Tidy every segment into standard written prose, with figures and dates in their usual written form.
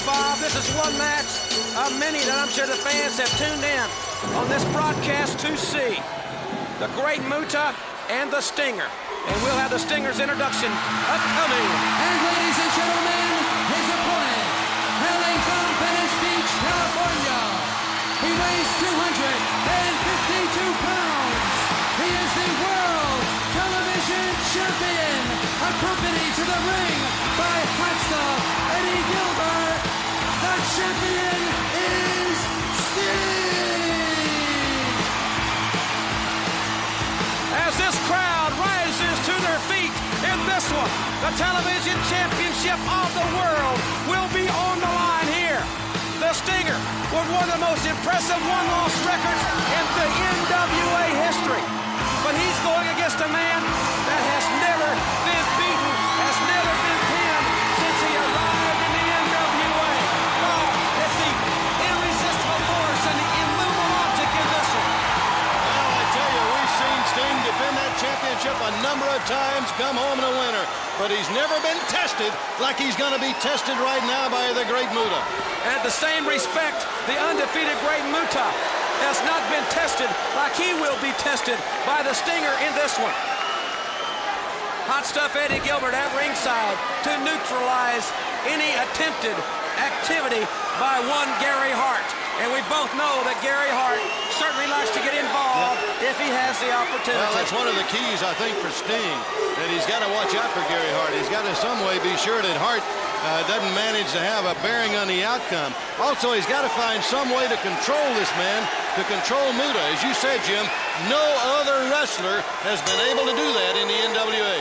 Bob, this is one match of many that I'm sure the fans have tuned in on this broadcast to see. The Great Muta and the Stinger. And we'll have the Stinger's introduction upcoming. And ladies and gentlemen, his opponent, hailing from Venice Beach, California. He weighs 252 pounds. He is the World Television Champion, accompanied to the ring by hot stuff Eddie Gilbert. The champion is Sting! As this crowd rises to their feet in this one, the television championship of the world will be on the line here. The Stinger with one of the most impressive one-loss records in the NWA history. But he's going against a man that has never been beaten, has never been pinned since he arrived in the NWA. Oh, it's the irresistible force and the immovable object in this one. Well, I tell you, we've seen Sting defend that championship a number of times, come home in a winner. But he's never been tested like he's going to be tested right now by the Great Muta. And at the same respect, the undefeated Great Muta has not been tested like he will be tested by the Stinger in this one. Hot stuff Eddie Gilbert at ringside to neutralize any attempted activity by one Gary Hart. And we both know that Gary Hart certainly likes to get involved if he has the opportunity. Well, that's one of the keys, I think, for Sting, that he's got to watch out for Gary Hart. He's got to some way be sure that Hart doesn't manage to have a bearing on the outcome. Also, he's got to find some way to control this man, to control Muta. As you said, Jim, no other wrestler has been able to do that in the NWA.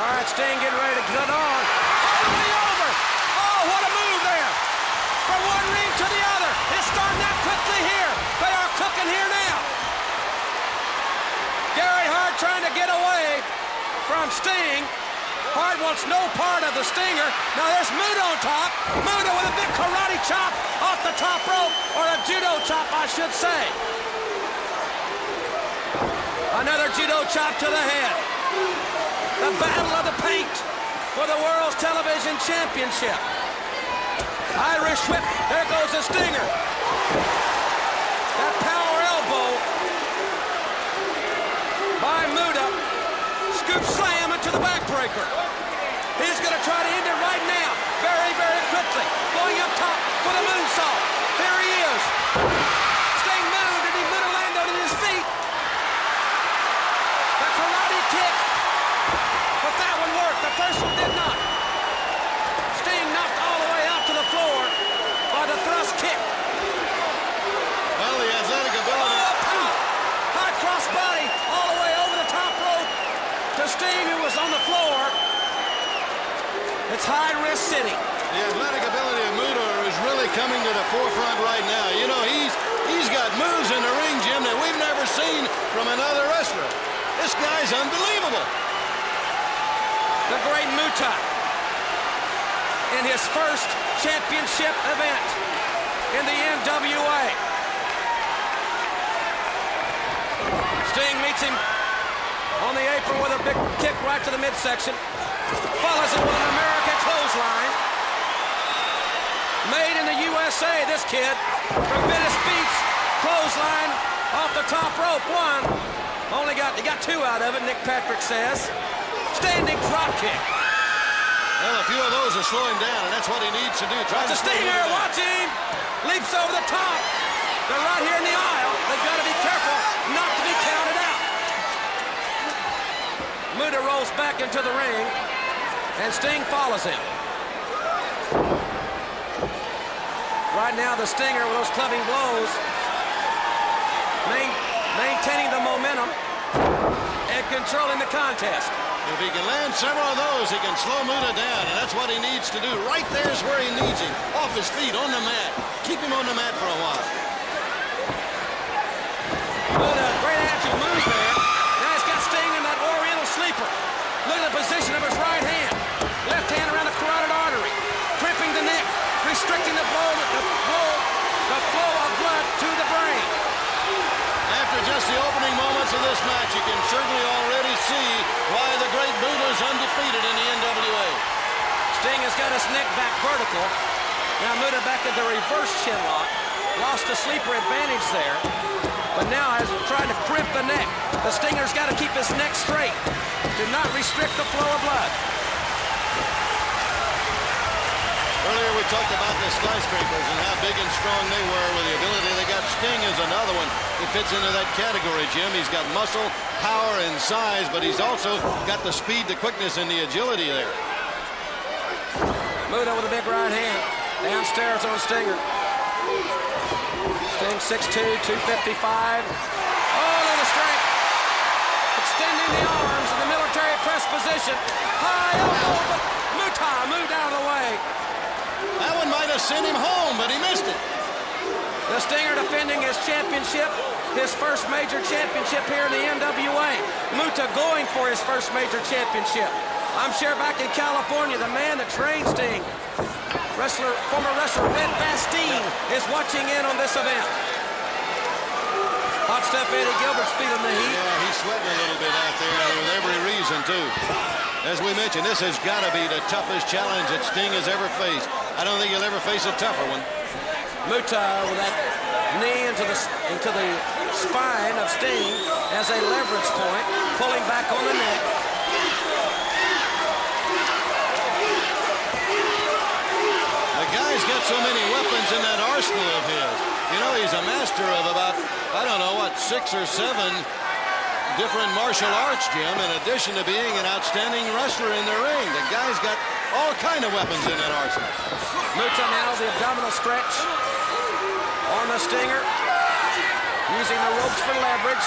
All right, Sting getting ready to get on. All the way over. Oh, what a move there. From one ring to the other. It's starting out quickly here. They are cooking here now. Gary Hart trying to get away from Sting. Hart wants no part of the Stinger. Now there's Muta on top. Muta with a big karate chop off the top rope, or a judo chop, I should say. Another judo chop to the head. The battle of the paint for the World's Television Championship. Irish whip. There goes the Stinger. That power elbow by Muta. Scoop slam into the backbreaker. He's going to try to end it right now. Very, very quickly. Going up top for the moonsault. There he is. Sting moved and he Muta landed on his feet. The karate kick. But that one worked. The first one did not. Sting knocked all the way out to the floor by the thrust kick. Well, the athletic ability. Oh, high cross body all the way over the top rope to Sting, who was on the floor. It's high risk city. The athletic ability of Muta is really coming to the forefront right now. You know, he's got moves in the ring, Jim, that we've never seen from another wrestler. This guy's unbelievable. The Great Muta in his first championship event in the NWA. Sting meets him on the apron with a big kick right to the midsection. Follows it with an American clothesline. Made in the USA, this kid from Venice Beach. Clothesline off the top rope. One. He got two out of it, Nick Patrick says. Standing drop kick. Well, a few of those will slow him down, and that's what he needs to do. Try to Stinger, watch him! Leaps over the top. They're right here in the aisle. They've got to be careful not to be counted out. Muta rolls back into the ring, and Sting follows him. Right now, the Stinger with those clubbing blows, maintaining the momentum and controlling the contest. If he can land several of those, he can slow Muta down, and that's what he needs to do. Right there's where he needs him. Off his feet, on the mat. Keep him on the mat for a while. Muta, great agile move there. Now he's got Sting in that Oriental sleeper. Look at the position of his right hand. Left hand around the carotid artery. Crimping the neck. Restricting the flow of blood to the brain. After just the opening moments of this match, you can certainly already see why the great Muta's undefeated in the NWA. Sting has got his neck back vertical. Now Muta back into reverse chin lock. Lost the sleeper advantage there. But now is trying to crimp the neck. The Stinger's got to keep his neck straight. Do not restrict the flow of blood. Earlier we talked about the skyscrapers and how big and strong they were with the ability they got. Sting is another one that fits into that category, Jim. He's got muscle, power, and size, but he's also got the speed, the quickness, and the agility there. Muta with a big right hand. Downstairs on Stinger. Sting 6'2", 255. Oh, look at the strength. Extending the arms in the military press position. High elbow, but Muta moved out of the way. That one might have sent him home, but he missed it. The Stinger defending his championship, his first major championship here in the NWA. Muta going for his first major championship. I'm sure back in California, the man that trained Sting, former wrestler Red Bastine, is watching in on this event. Hot stuff, Eddie Gilbert's feeling the heat. Yeah, he's sweating a little bit out there with every reason, too. As we mentioned, this has got to be the toughest challenge that Sting has ever faced. I don't think he'll ever face a tougher one. Muta with that knee into the spine of Sting as a leverage point, pulling back on the neck. The guy's got so many weapons in that arsenal of his. You know, he's a master of about, I don't know, what, 6 or 7 different martial arts, Jim, in addition to being an outstanding wrestler in the ring. The guy's got all kind of weapons in that arsenal. Muta now the abdominal stretch on the Stinger, using the ropes for leverage.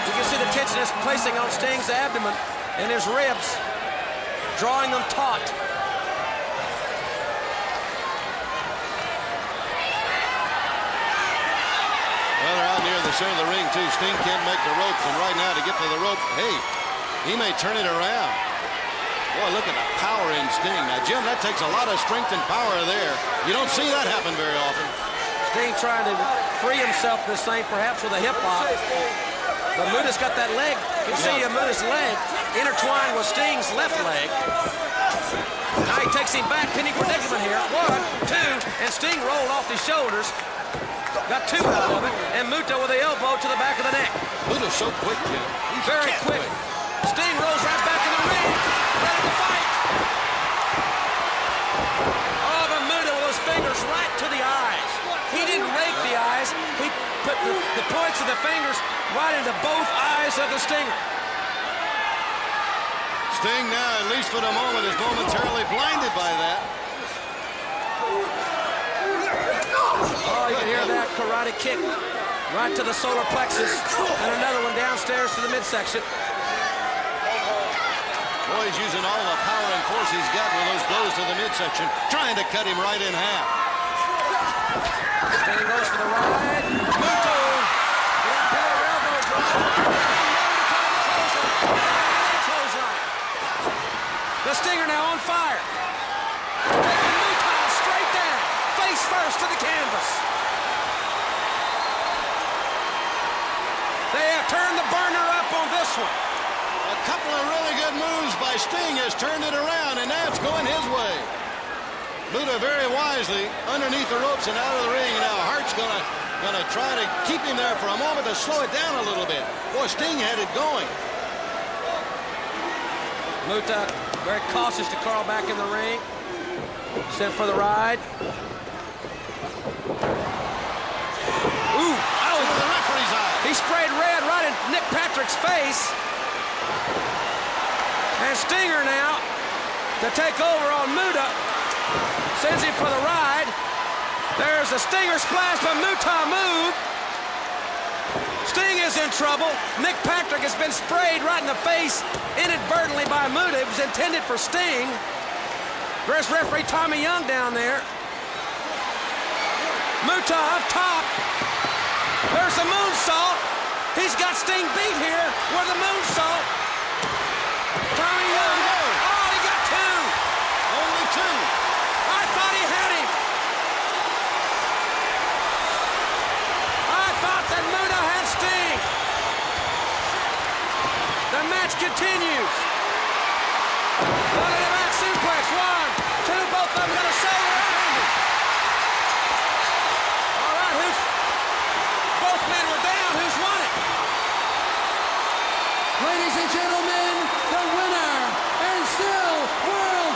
You can see the tension is placing on Sting's abdomen and his ribs, drawing them taut. Well, they're out near the center of the ring, too. Sting can't make the ropes, and right now to get to the rope, hey, he may turn it around. Boy, look at the power in Sting. Now, Jim, that takes a lot of strength and power there. You don't see that happen very often. Sting trying to free himself this thing, perhaps with a hip lock. But Muta's got that leg. You can see Muta's leg intertwined with Sting's left leg. Now he takes him back, pinning predicament here. 1, 2, and Sting rolled off his shoulders. Got 2 out of it, and Muta with the elbow to the back of the neck. Muta's so quick, Jim. He's very quick. Sting rolls right back in the ring, ready to fight. Oh, but Muta with his fingers right to the eyes. He didn't rake the eyes. He put the points of the fingers right into both eyes of the Stinger. Sting now, at least for the moment, is momentarily blinded by that. Oh, you can hear that karate kick right to the solar plexus, and another one downstairs to the midsection. Boy, he's using all the power and force he's got with those blows to the midsection, trying to cut him right in half. Sting goes for the ride. Muta! That pair of elbow drop. Clothesline. The Stinger now on fire. Taking Muta straight down. Face first to the canvas. They have turned the burner up on this one. A couple of really good moves by Sting has turned it around, and now it's going his way. Muta very wisely underneath the ropes and out of the ring. Now Hart's gonna try to keep him there for a moment to slow it down a little bit. Boy, Sting had it going. Muta Very cautious to Carl back in the ring. Sent for the ride. Ooh, oh, the referee's eye. He sprayed red right in Nick Patrick's face. And Stinger now to take over on Muta. Sends him for the ride. There's a Stinger splash by Muta move. Sting is in trouble. Nick Patrick has been sprayed right in the face inadvertently by Muta. It was intended for Sting. There's referee Tommy Young down there. Muta up top. There's the moonsault. He's got Sting beat here with the moonsault. Tommy Young. Oh, he got two. Only two. I thought he had him. I thought that Muta had Sting. The match continues.